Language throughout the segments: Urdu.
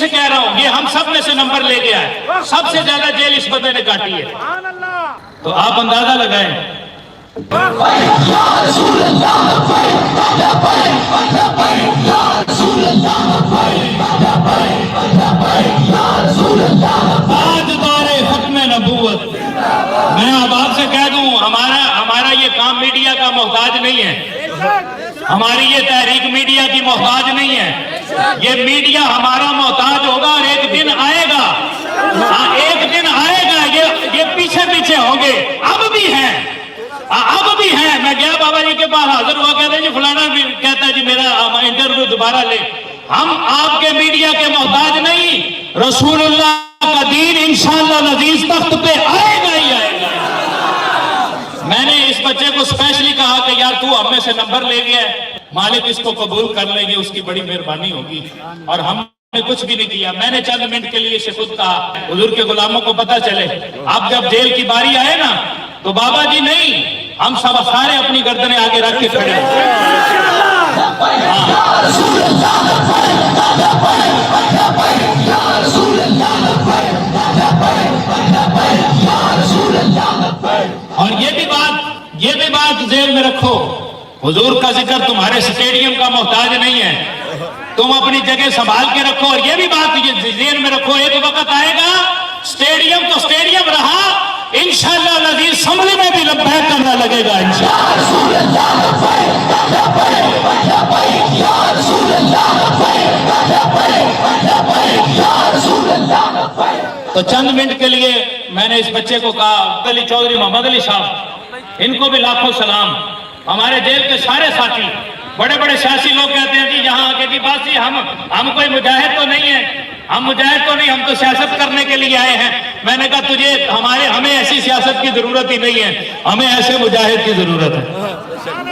سے کہہ رہا ہوں، یہ ہم سب میں سے نمبر لے گیا ہے، سب سے زیادہ جیل اس بندے نے کاٹی ہے۔ تو آپ اندازہ لگائیں۔ آج دور ختم نبوت، میں اب آپ سے کہہ دوں، ہمارا یہ کام میڈیا کا محتاج نہیں ہے، ہماری یہ تحریک میڈیا کی محتاج نہیں ہے، یہ میڈیا ہمارا محتاج ہوگا، اور ایک دن آئے گا، ایک دن آئے گا، یہ پیچھے پیچھے ہوں گے، اب بھی ہیں، اب بھی ہیں۔ میں گیا بابا جی کے پاس، حاضر ہوا، کہتے ہیں جی فلانا بھی کہتا ہے جی میرا انٹرویو دوبارہ لے۔ ہم آپ کے میڈیا کے محتاج نہیں، رسول اللہ کا دین انشاءاللہ العزیز تخت پہ آئے گا ہی آئے گا۔ میں نے اس بچے کو اسپیشلی کہا کہ یار تو ہم میں سے نمبر لے گیا ہے، مالک اس کو قبول کر لیں گے، اس کی بڑی مہربانی ہوگی، اور ہم نے کچھ بھی نہیں کیا۔ میں نے چند منٹ کے لیے اسے خود کہا حضور کے غلاموں کو پتہ چلے، اب جب جیل کی باری آئے نا تو بابا جی نہیں، ہم سب سارے اپنی گردنیں آگے رکھ کے کھڑے اور یہ بھی بات ذہن میں رکھو، حضور کا ذکر تمہارے سٹیڈیم کا محتاج نہیں ہے، تم اپنی جگہ سنبھال کے رکھو، اور یہ بھی بات ذہن میں رکھو، ایک وقت آئے گا سٹیڈیم تو سٹیڈیم رہا، انشاءاللہ العزیز اسمبلی میں بھی لبیک کرنا لگے گا تو چند منٹ کے لیے میں نے اس بچے کو کہا، عبد علی چودھری، محمد علی صاحب، ان کو بھی لاکھوں سلام، ہمارے جیل کے سارے ساتھی، بڑے بڑے سیاسی لوگ کہتے ہیں جی یہاں آگے جی بات جی ہم کوئی مجاہد تو نہیں ہیں، ہم مجاہد تو نہیں، ہم تو سیاست کرنے کے لیے آئے ہیں۔ میں نے کہا ہمیں ایسی سیاست کی ضرورت ہی نہیں ہے، ہمیں ایسے مجاہد کی ضرورت ہے۔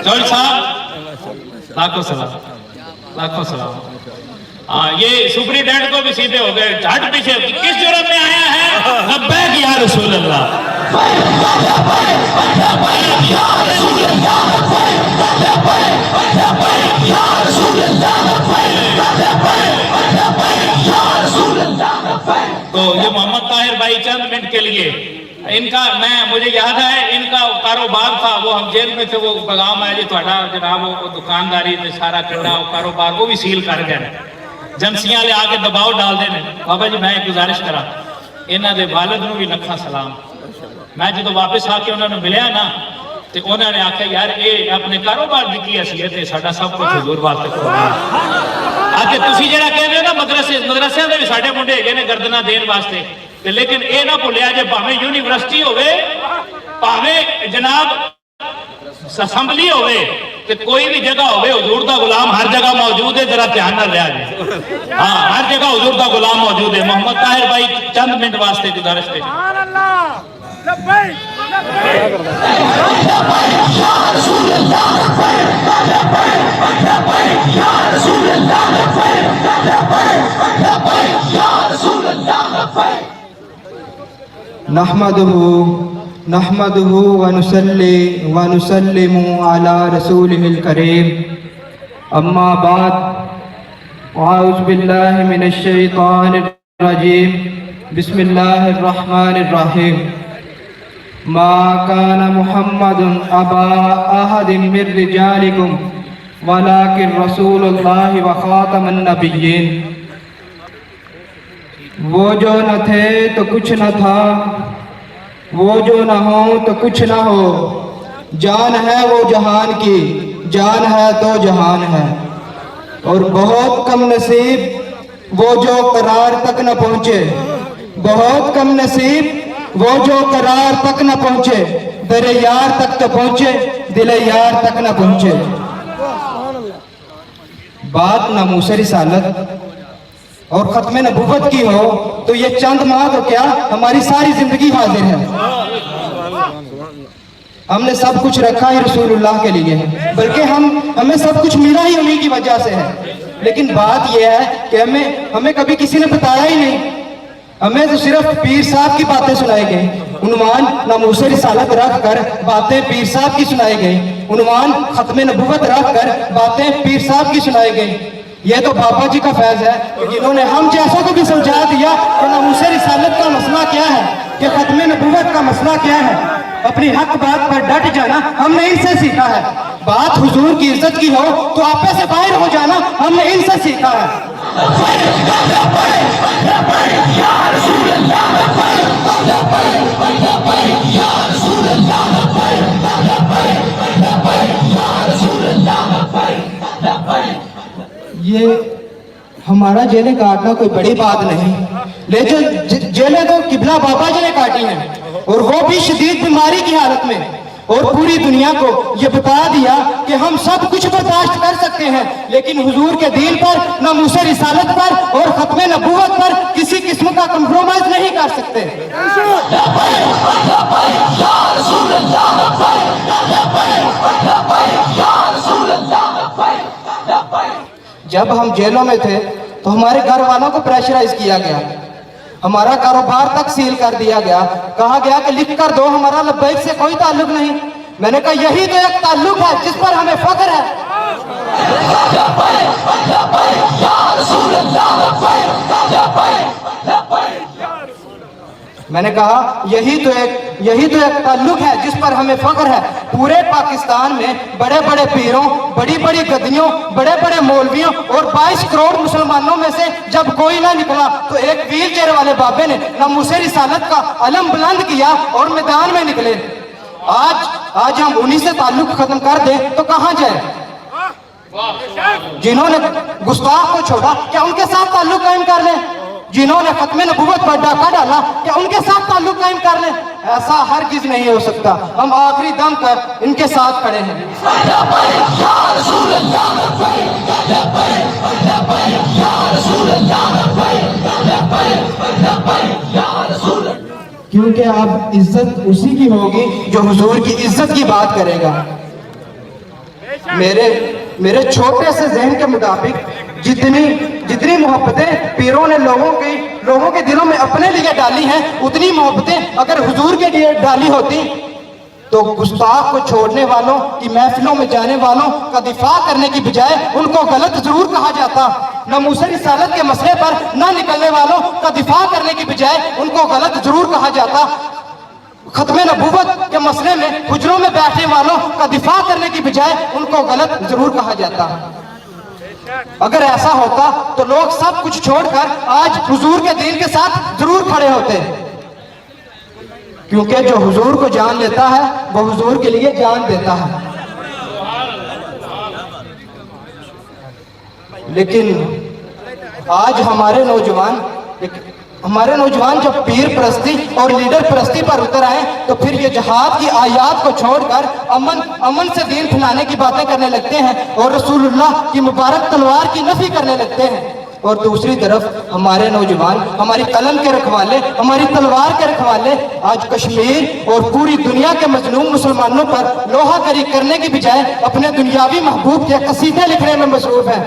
چودھری صاحب لاکھوں سلام، لاکھوں سلام۔ یہ سپریڈنٹ کو بھی سیدھے ہو گئے، جھٹ پیچھے، کس جرم میں آیا ہے؟ لبیک یا رسول اللہ۔ تو یہ محمد طاہر بھائی چند منٹ کے لیے، ان کا مجھے یاد ہے ان کا کاروبار تھا، وہ ہم جیل میں تھے، وہ پیغام آیا جی تھوڑا جناب وہ دکانداری میں سارا کرنا کاروبار وہ بھی سیل کر گئے، جنسیاں لے آگے دباؤ ڈال دینے۔ بابا جی میں ایک گزارش کرا، انہاں دے والد نو بھی لکھا سلام۔ میں جدو واپس آ کے انہوں نے ملیا نا تو انہوں نے آکھا یار اے اپنے کاروبار دی کی حیثیت ہے، ساڈا سب کچھ حضور واسطے کرنا۔ آج تسی جڑا کہندے ہو نا مدرسے دے بھی ساڈے منڈے ہیگے نے گردنا دین واسطے، لیکن اے نہ بھولیا جے بھاویں یونیورسٹی ہوئے، بھاویں جناب اسمبلی ہوئے، کہ کوئی بھی جگہ ہوئے، حضور دا غلام ہر جگہ موجود ہے، ذرا دھیان نہ لیا جائے، ہاں ہر جگہ حضور دا غلام موجود ہے۔ محمد طاہر بھائی چند منٹ واسطے گزارش پہ۔ نحمده ونصلي ونسلم على رسوله الكريم اما بعد اعوذ بالله من الشيطان الرجيم بسم الله الرحمن الرحيم ما كان محمد ابا احد من رجالكم ولكن رسول الله وخاتم النبيين۔ وہ جو نہ تھے تو کچھ نہ تھا، وہ جو نہ ہو تو کچھ نہ ہو، جان ہے وہ جہان کی، جان ہے تو جہان ہے، اور بہت کم نصیب وہ جو قرار تک نہ پہنچے، بہت کم نصیب وہ جو قرار تک نہ پہنچے، در یار تک تو پہنچے، دل یار تک نہ پہنچے۔ بات ناموس رسالت اور ختم نبوت کی ہو تو یہ چند ماہ تو کیا ہماری ساری زندگی حاضر ہے۔ ہم نے سب کچھ رکھا ہے رسول اللہ کے لیے، بلکہ ہمیں سب کچھ ملا ہی انہی کی وجہ سے ہے، لیکن بات یہ ہے کہ ہمیں کبھی کسی نے بتایا ہی نہیں، ہمیں تو صرف پیر صاحب کی باتیں سنائی گئی، عنوان ناموس رسالت رکھ کر باتیں پیر صاحب کی سنائی گئی، عنوان ختم نبوت رکھ کر باتیں پیر صاحب کی سنائی گئی۔ یہ تو بابا جی کا فیض ہے کہ جنہوں نے ہم جیسوں کو بھی سمجھا دیا کہ ناموس رسالت کا مسئلہ کیا ہے، کہ ختم نبوت کا مسئلہ کیا ہے۔ اپنی حق بات پر ڈٹ جانا ہم نے ان سے سیکھا ہے، بات حضور کی عزت کی ہو تو آپے سے باہر ہو جانا ہم نے ان سے سیکھا ہے۔ یہ ہمارا جیلیں کاٹنا کوئی بڑی بات نہیں، لیکن جیلیں تو قبلہ بابا جی نے کاٹی ہیں، اور وہ بھی شدید بیماری کی حالت میں، اور پوری دنیا کو یہ بتا دیا کہ ہم سب کچھ برداشت کر سکتے ہیں لیکن حضور کے دین پر، ناموس رسالت پر اور ختم نبوت پر کسی قسم کا کمپرومائز نہیں کر سکتے۔ جب ہم جیلوں میں تھے تو ہمارے گھر والوں کو پریشرائز کیا گیا، ہمارا کاروبار تک سیل کر دیا گیا، کہا گیا کہ لکھ کر دو ہمارا لبیک سے کوئی تعلق نہیں۔ میں نے کہا یہی تو ایک تعلق ہے جس پر ہمیں فخر ہے۔ میں نے کہا یہی تو ایک تعلق ہے جس پر ہمیں فخر ہے۔ پورے پاکستان میں بڑے بڑے پیروں، بڑی بڑی گدیوں، بڑے بڑے مولویوں اور 22 کروڑ مسلمانوں میں سے جب کوئی نہ نکلا تو ایک ویل چیئر والے بابے نے ناموس رسالت کا علم بلند کیا اور میدان میں نکلے۔ آج ہم انہی سے تعلق ختم کر دیں تو کہاں جائیں؟ جنہوں نے گستاخ کو چھوڑا کیا ان کے ساتھ تعلق قائم کر لیں؟ جنہوں نے ختم نبوت پر ڈاکہ ڈالا کیا ان کے ساتھ تعلق قائم کر لیں؟ ایسا ہرگز نہیں ہو سکتا۔ ہم آخری دم تک ان کے ساتھ کھڑے ہیں۔ کیونکہ اب عزت اسی کی ہوگی جو حضور کی عزت کی بات کرے گا۔ میرے چھوٹے سے ذہن کے مطابق جتنی محبتیں پیروں نے لوگوں کے دلوں میں اپنے لیے ڈالی ہیں، اتنی محبتیں اگر حضور کے لیے ڈالی ہوتی تو گستاخ کو چھوڑنے والوں کی محفلوں میں جانے والوں کا دفاع کرنے کی بجائے ان کو غلط ضرور کہا جاتا۔ ناموس رسالت کے مسئلے پر نہ نکلنے والوں کا دفاع کرنے کی بجائے ان کو غلط ضرور کہا جاتا۔ ختم نبوت کے مسئلے میں حجروں میں بیٹھنے والوں کا دفاع کرنے کی بجائے ان کو غلط ضرور کہا جاتا۔ اگر ایسا ہوتا تو لوگ سب کچھ چھوڑ کر آج حضور کے دین کے ساتھ ضرور کھڑے ہوتے، کیونکہ جو حضور کو جان لیتا ہے وہ حضور کے لیے جان دیتا ہے۔ لیکن آج ہمارے نوجوان جب پیر پرستی اور لیڈر پرستی پر اتر آئے تو پھر یہ جہاد کی آیات کو چھوڑ کر امن سے دین پھیلانے کی باتیں کرنے لگتے ہیں اور رسول اللہ کی مبارک تلوار کی نفی کرنے لگتے ہیں۔ اور دوسری طرف ہمارے نوجوان، ہماری قلم کے رکھوالے، ہماری تلوار کے رکھوالے آج کشمیر اور پوری دنیا کے مظلوم مسلمانوں پر لوہا کری کرنے کی بجائے اپنے دنیاوی محبوب کے قصیدے لکھنے میں مصروف ہیں۔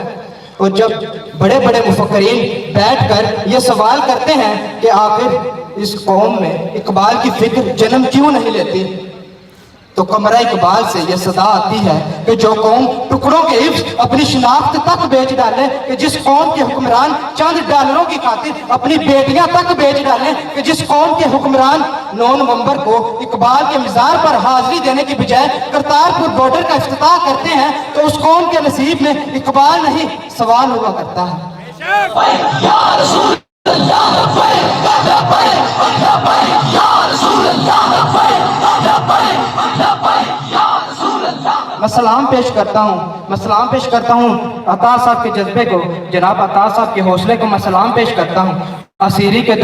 اور جب بڑے بڑے مفکرین بیٹھ کر یہ سوال کرتے ہیں کہ آخر اس قوم میں اقبال کی فکر جنم کیوں نہیں لیتی، تو قمرہ اقبال سے یہ صدا آتی ہے کہ جو قوم ٹکڑوں کے حفظ اپنی شناخت تک بیچ ڈالے، کہ جس قوم کے حکمران چند ڈالروں کی خاطر اپنی بیٹیاں تک بیچ ڈالیں، کہ جس قوم کے حکمران 9 نومبر کو اقبال کے مزار پر حاضری دینے کی بجائے کرتارپور بارڈر کا افتتاح کرتے ہیں، تو اس قوم کے نصیب میں اقبال نہیں سوال ہوا کرتا ہے۔ میں سلام پیش کرتا ہوں عطا صاحب کے جذبے کو، جناب عطا صاحب کے حوصلے کو میں سلام پیش کرتا ہوں۔ اسیری کے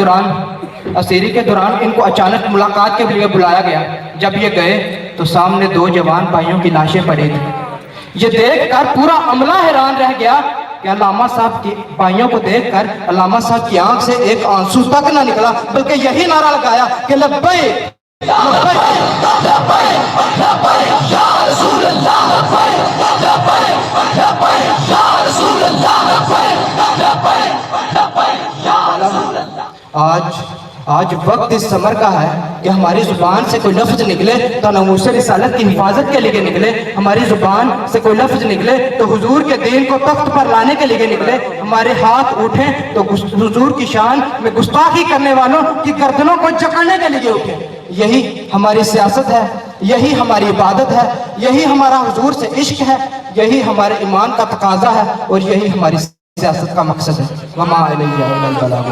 دوران ان کو اچانک ملاقات کے لیے بلایا گیا۔ جب یہ گئے تو سامنے 2 جوان بھائیوں کی لاشیں پڑی تھیں۔ یہ دیکھ کر پورا عملہ حیران رہ گیا کہ علامہ صاحب کی بھائیوں کو دیکھ کر علامہ صاحب کی آنکھ سے ایک آنسو تک نہ نکلا، بلکہ یہی نعرہ لگایا کہ لبیک آج وقت اس سمر کا ہے کہ ہماری زبان سے کوئی لفظ نکلے تو ناموس رسالت کی حفاظت کے لیے نکلے، ہماری زبان سے کوئی لفظ نکلے تو حضور کے دین کو تخت پر لانے کے لیے نکلے، ہمارے ہاتھ اٹھیں تو حضور کی شان میں گستاخی کرنے والوں کی گردنوں کو جکڑنے کے لیے اٹھیں۔ یہی ہماری سیاست ہے، یہی ہماری عبادت ہے، یہی ہمارا حضور سے عشق ہے، یہی ہمارے ایمان کا تقاضا ہے، اور یہی ہماری سیاست کا مقصد ہے۔ وما علیہ الا البلاغ۔